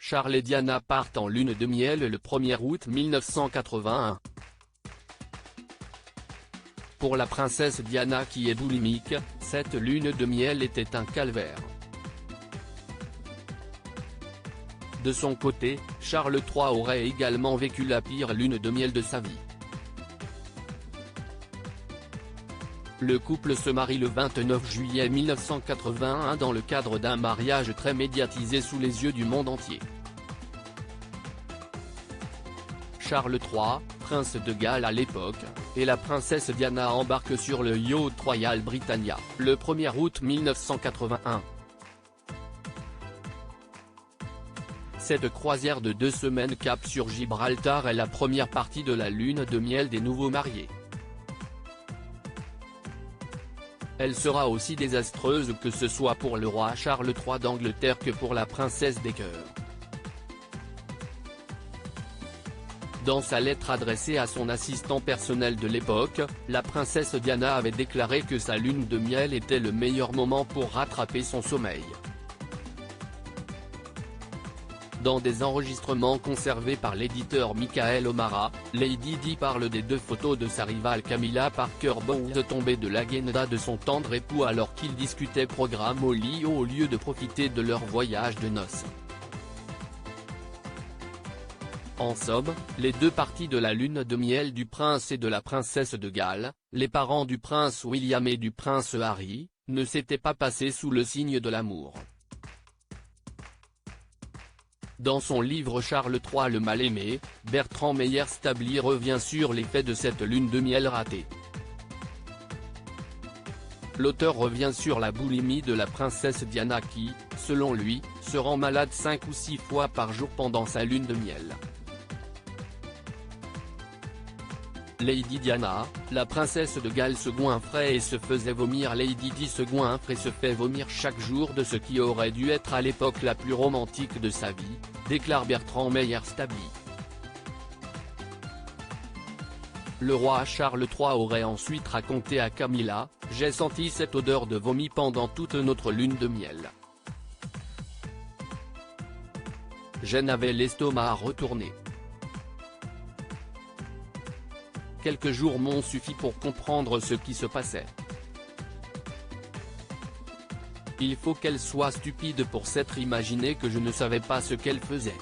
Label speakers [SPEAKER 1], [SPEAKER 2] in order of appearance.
[SPEAKER 1] Charles et Diana partent en lune de miel le 1er août 1981. Pour la princesse Diana qui est boulimique, cette lune de miel était un calvaire. De son côté, Charles III aurait également vécu la pire lune de miel de sa vie. Le couple se marie le 29 juillet 1981 dans le cadre d'un mariage très médiatisé sous les yeux du monde entier. Charles III, prince de Galles à l'époque, et la princesse Diana embarquent sur le yacht Royal Britannia, le 1er août 1981. Cette croisière de 2 semaines cap sur Gibraltar est la première partie de la lune de miel des nouveaux mariés. Elle sera aussi désastreuse que ce soit pour le roi Charles III d'Angleterre que pour la princesse des cœurs. Dans sa lettre adressée à son assistant personnel de l'époque, la princesse Diana avait déclaré que sa lune de miel était le meilleur moment pour rattraper son sommeil. Dans des enregistrements conservés par l'éditeur Michael O'Mara, Lady Di parle des 2 photos de sa rivale Camilla Parker Bowles tombée de l'agenda de son tendre époux alors qu'ils discutaient programme au lit au lieu de profiter de leur voyage de noces. En somme, les 2 parties de la lune de miel du prince et de la princesse de Galles, les parents du prince William et du prince Harry, ne s'étaient pas passées sous le signe de l'amour. Dans son livre Charles III le mal-aimé, Bertrand Meyer-Stably revient sur les faits de cette lune de miel ratée. L'auteur revient sur la boulimie de la princesse Diana qui, selon lui, se rend malade 5 ou 6 fois par jour pendant sa lune de miel. Lady Diana, la princesse de Galles se goinfrait et se faisait vomir. Lady Di se goinfre et se fait vomir chaque jour de ce qui aurait dû être à l'époque la plus romantique de sa vie, déclare Bertrand Meyer-Stably. Le roi Charles III aurait ensuite raconté à Camilla, « J'ai senti cette odeur de vomi pendant toute notre lune de miel. Je n'avais l'estomac retourné. Quelques jours m'ont suffi pour comprendre ce qui se passait. Il faut qu'elle soit stupide pour s'être imaginé que je ne savais pas ce qu'elle faisait. »